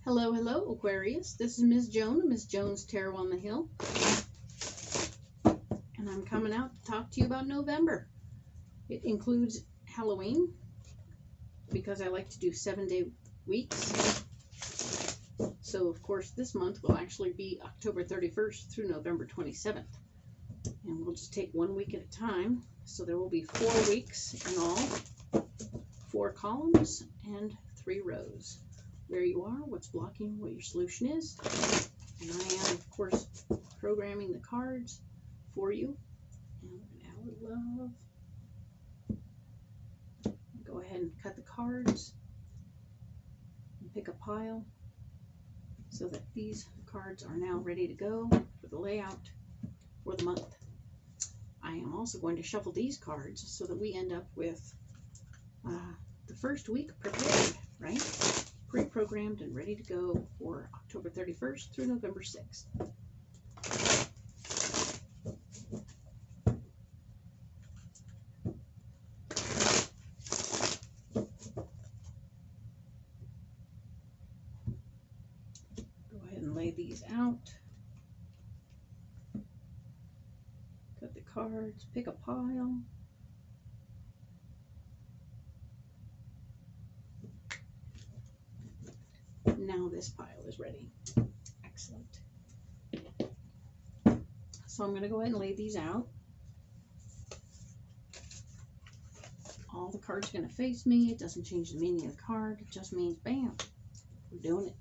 Hello, hello, Aquarius. This is Ms. Joan, Ms. Jones Tarot on the Hill. And I'm coming out to talk to you about November. It includes Halloween, because I like to do 7-day weeks. So, of course, this month will actually be October 31st through November 27th. And we'll just take 1 week at a time. So there will be 4 weeks in all, 4 columns and 3 rows. Where you are, what's blocking, what your solution is. And I am, of course, programming the cards for you. And we're going to add love. Go ahead and cut the cards and pick a pile so that these cards are now ready to go for the layout for the month. I am also going to shuffle these cards so that we end up with the first week prepared, right? Pre-programmed and ready to go for October 31st through November 6th. Go ahead and lay these out. Cut the cards, pick a pile. Now this pile is ready. Excellent. So I'm going to go ahead and lay these out. All the cards are going to face me. It doesn't change the meaning of the card. It just means, bam, we're doing it.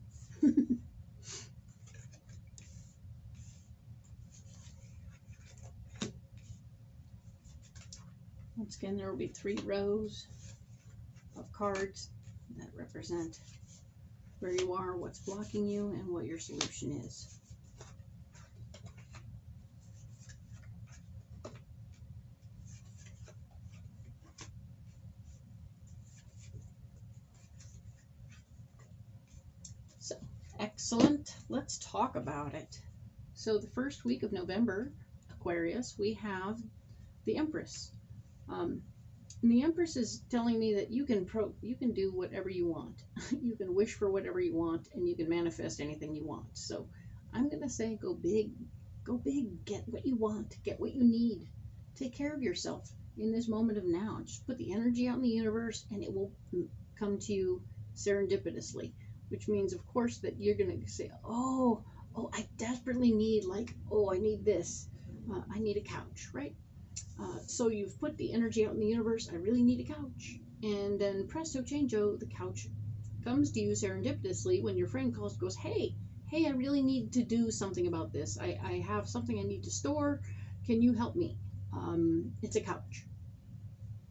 Once again, there will be 3 rows of cards that represent where you are, what's blocking you, and what your solution is. So, excellent. Let's talk about it. So the first week of November, Aquarius, we have the Empress. And the Empress is telling me that you can do whatever you want. You can wish for whatever you want, and you can manifest anything you want. So I'm going to say go big, get what you want, get what you need. Take care of yourself in this moment of now. Just put the energy out in the universe, and it will come to you serendipitously, which means, of course, that you're going to say, oh, I desperately need, I need this. I need a couch, right? So you've put the energy out in the universe, I really need a couch. And then presto changeo, the couch comes to you serendipitously when your friend calls and goes, hey, I really need to do something about this. I have something I need to store. Can you help me? It's a couch.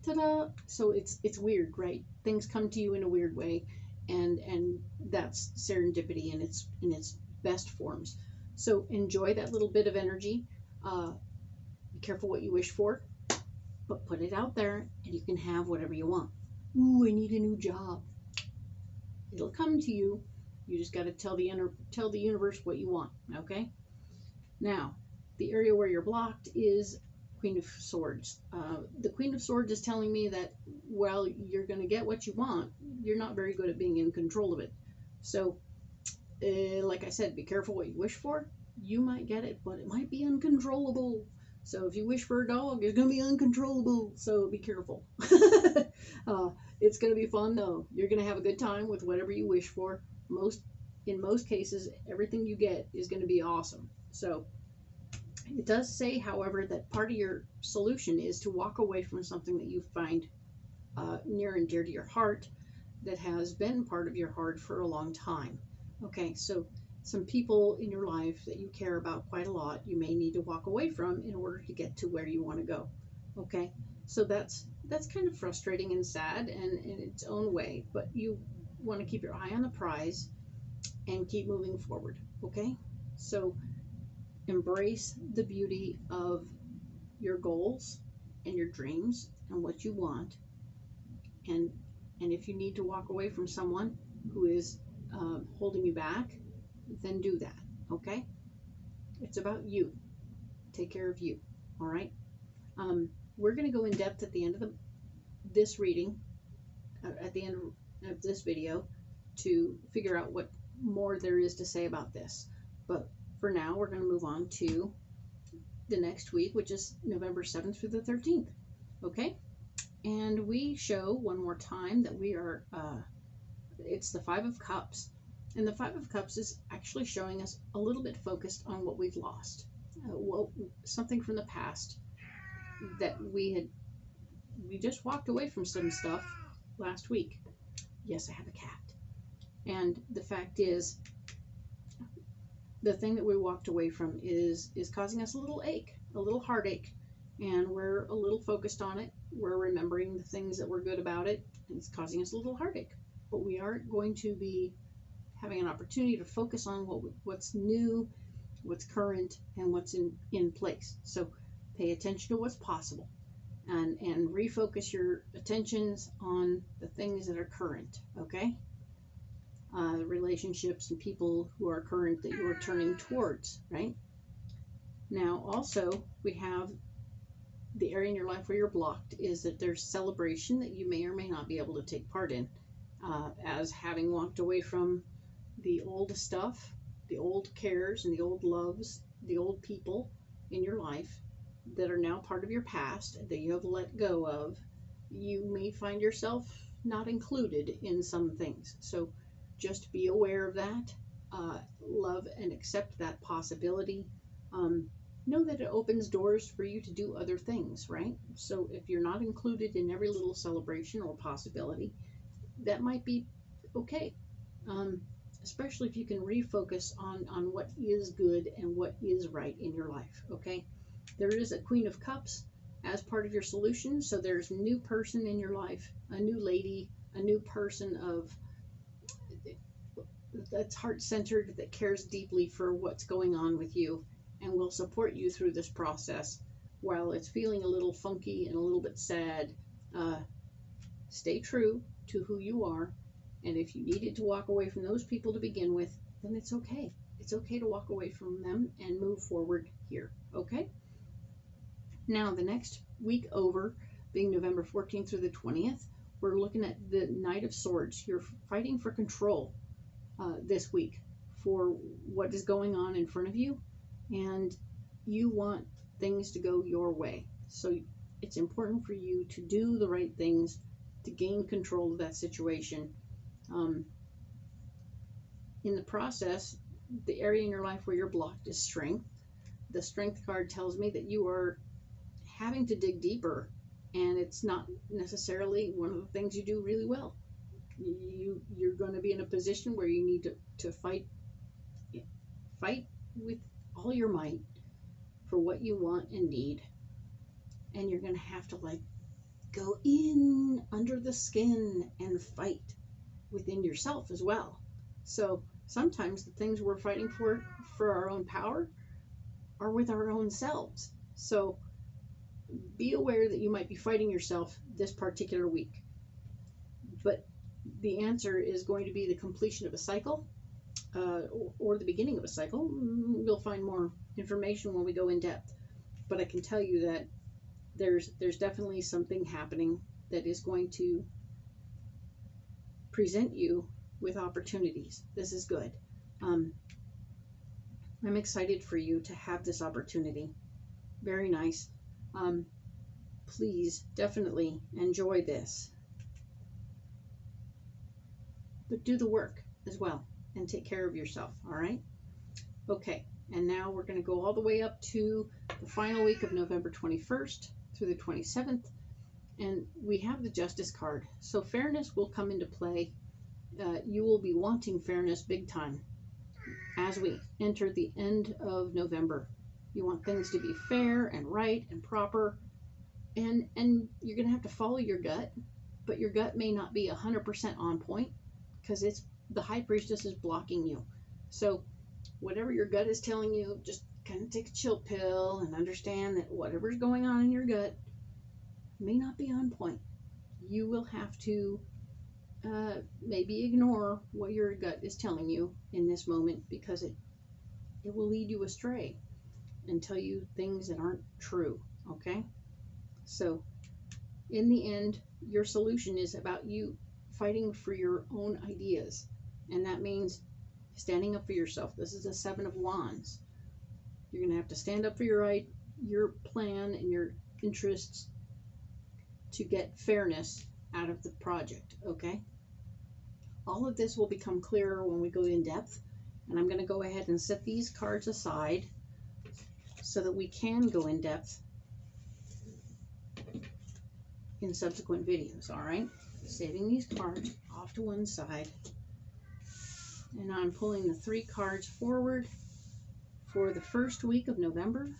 Ta-da! So it's weird, right? Things come to you in a weird way, and that's serendipity in its best forms. So enjoy that little bit of energy. Be careful what you wish for, but put it out there, and you can have whatever you want. Ooh, I need a new job. It'll come to you. You just got to tell the universe what you want. Okay. Now, the area where you're blocked is Queen of Swords. The Queen of Swords is telling me that while you're going to get what you want, you're not very good at being in control of it. So, like I said, be careful what you wish for. You might get it, but it might be uncontrollable. So if you wish for a dog, it's going to be uncontrollable. So be careful. It's going to be fun, though. You're going to have a good time with whatever you wish for. In most cases, everything you get is going to be awesome. So it does say, however, that part of your solution is to walk away from something that you find near and dear to your heart that has been part of your heart for a long time. Okay, so some people in your life that you care about quite a lot, you may need to walk away from in order to get to where you want to go. Okay, so that's kind of frustrating and sad and in its own way, but you want to keep your eye on the prize and keep moving forward. Okay, so embrace the beauty of your goals and your dreams and what you want, and if you need to walk away from someone who is holding you back, then do that. Okay, it's about you. Take care of you. All right. We're going to go in depth at the end of this reading, at the end of this video, to figure out what more there is to say about this. But for now, we're going to move on to the next week, which is November 7th through the 13th. Okay? And we show one more time that we are, it's the Five of Cups. And the Five of Cups is actually showing us a little bit focused on what we've lost. Something from the past that we just walked away from some stuff last week. Yes, I have a cat. And the fact is, the thing that we walked away from is causing us a little ache, a little heartache, and we're a little focused on it. We're remembering the things that were good about it, and it's causing us a little heartache. But we are going to be having an opportunity to focus on what's new, what's current, and what's in place. So pay attention to what's possible, and refocus your attentions on the things that are current, okay? Relationships and people who are current that you're turning towards, right? Now, also, we have the area in your life where you're blocked is that there's celebration that you may or may not be able to take part in, as having walked away from the old stuff, the old cares and the old loves, the old people in your life that are now part of your past that you have let go of. You may find yourself not included in some things. So just be aware of that. Love and accept that possibility. Know that it opens doors for you to do other things, right? So if you're not included in every little celebration or possibility, that might be okay. Especially if you can refocus on what is good and what is right in your life, okay? There is a Queen of Cups as part of your solution, so there's a new person in your life, a new lady, a new person that's heart-centered, that cares deeply for what's going on with you, and will support you through this process. While it's feeling a little funky and a little bit sad, stay true to who you are, and if you needed to walk away from those people to begin with, then it's okay. It's okay to walk away from them and move forward here, okay? Now, the next week over, being November 14th through the 20th, we're looking at the Knight of Swords. You're fighting for control this week for what is going on in front of you, and you want things to go your way. So it's important for you to do the right things to gain control of that situation. In the process, the area in your life where you're blocked is Strength. The Strength card tells me that you are having to dig deeper, and it's not necessarily one of the things you do really well. You're going to be in a position where you need to fight with all your might for what you want and need, and you're going to have to go in under the skin and fight within yourself as well. So sometimes the things we're fighting for our own power are with our own selves. So be aware that you might be fighting yourself this particular week. But the answer is going to be the completion of a cycle, or the beginning of a cycle. We'll find more information when we go in depth. But I can tell you that there's definitely something happening that is going to present you with opportunities. This is good. I'm excited for you to have this opportunity. Very nice. Please definitely enjoy this. But do the work as well and take care of yourself, all right? Okay, and now we're going to go all the way up to the final week of November 21st through the 27th, and we have the Justice card. So fairness will come into play. You will be wanting fairness big time as we enter the end of November. You want things to be fair and right and proper, and you're going to have to follow your gut, but your gut may not be 100% on point because the High Priestess is blocking you. So whatever your gut is telling you, just kind of take a chill pill and understand that whatever's going on in your gut may not be on point. You will have to maybe ignore what your gut is telling you in this moment, because it will lead you astray and tell you things that aren't true, okay? So in the end, your solution is about you fighting for your own ideas, and that means standing up for yourself. This is the Seven of Wands. You're going to have to stand up for your plan and your interests to get fairness out of the project, okay? All of this will become clearer when we go in depth, and I'm going to go ahead and set these cards aside so that we can go in depth in subsequent videos, all right? Saving these cards off to one side, and I'm pulling the 3 cards forward for the first week of November,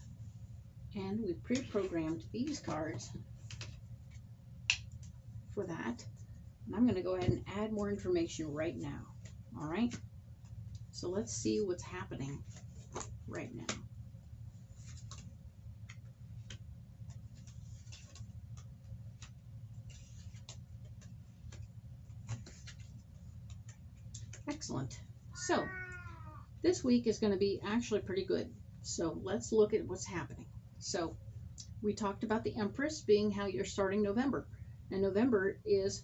and we pre-programmed these cards for that. And I'm going to go ahead and add more information right now. All right? So let's see what's happening right now. Excellent. So this week is going to be actually pretty good. So let's look at what's happening. So we talked about the Empress being how you're starting November. And November is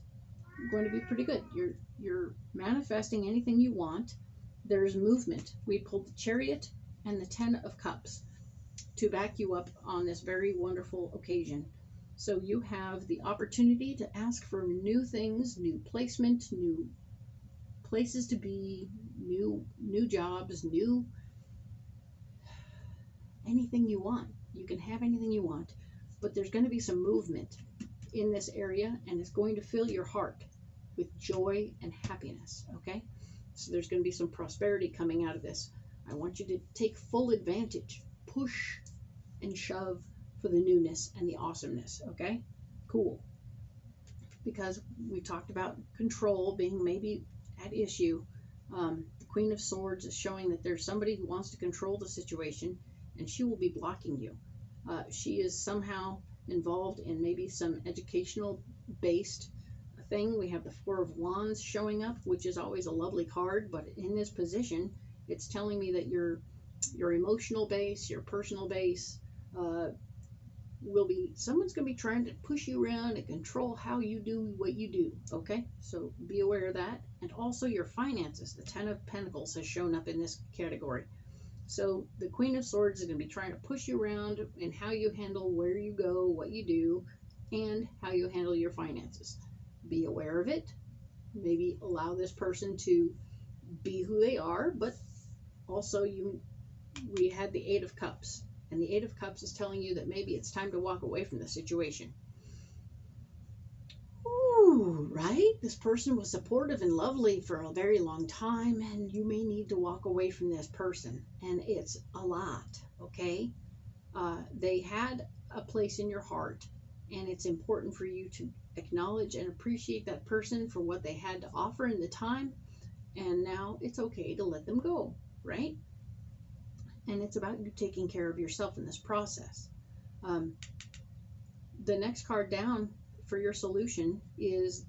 going to be pretty good. You're manifesting anything you want. There's movement. We pulled the Chariot and the 10 of Cups to back you up on this very wonderful occasion. So you have the opportunity to ask for new things, new placement, new places to be, new jobs, new anything you want. You can have anything you want, but there's going to be some movement in this area, and it's going to fill your heart with joy and happiness, okay? So there's going to be some prosperity coming out of this. I want you to take full advantage, push and shove for the newness and the awesomeness, okay? Cool. Because we talked about control being maybe at issue. The Queen of Swords is showing that there's somebody who wants to control the situation, and she will be blocking you. She is somehow involved in maybe some educational based thing. We have the Four of Wands showing up, which is always a lovely card, but in this position it's telling me that your emotional base, your personal base will be, someone's going to be trying to push you around and control how you do what you do, okay? So be aware of that. And also your finances. The 10 of Pentacles has shown up in this category. So the Queen of Swords is going to be trying to push you around in how you handle where you go, what you do, and how you handle your finances. Be aware of it. Maybe allow this person to be who they are, but also we had the 8 of Cups, and the 8 of Cups is telling you that maybe it's time to walk away from the situation. Ooh, right? This person was supportive and lovely for a very long time, and you may need to walk away from this person, and it's a lot, okay? They had a place in your heart, and it's important for you to acknowledge and appreciate that person for what they had to offer in the time, and now it's okay to let them go, right? And it's about you taking care of yourself in this process. The next card down for your solution is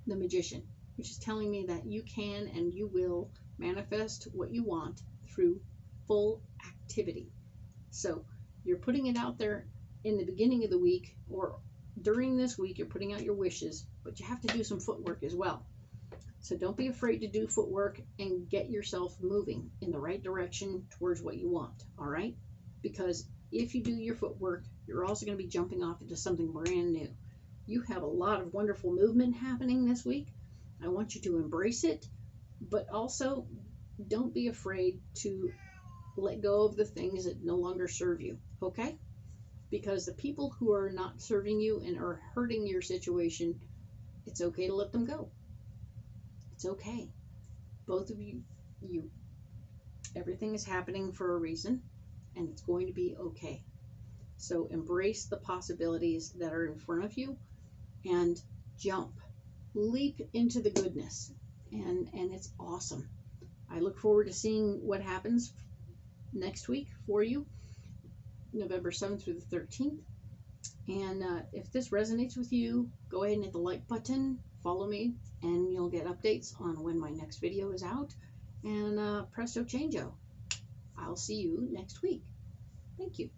the Magician, which is telling me that you can and you will manifest what you want through full activity. So you're putting it out there in the beginning of the week, or during this week you're putting out your wishes, but you have to do some footwork as well. So don't be afraid to do footwork and get yourself moving in the right direction towards what you want, all right? Because if you do your footwork, you're also going to be jumping off into something brand new. You have a lot of wonderful movement happening this week. I want you to embrace it, but also don't be afraid to let go of the things that no longer serve you, okay? Because the people who are not serving you and are hurting your situation, it's okay to let them go. It's okay. Both of you, everything is happening for a reason, and it's going to be okay. So embrace the possibilities that are in front of you and jump, leap into the goodness, and it's awesome. I look forward to seeing what happens next week for you, November 7th through the 13th. And if this resonates with you, go ahead and hit the like button, follow me, and you'll get updates on when my next video is out. And presto changeo. I'll see you next week. Thank you.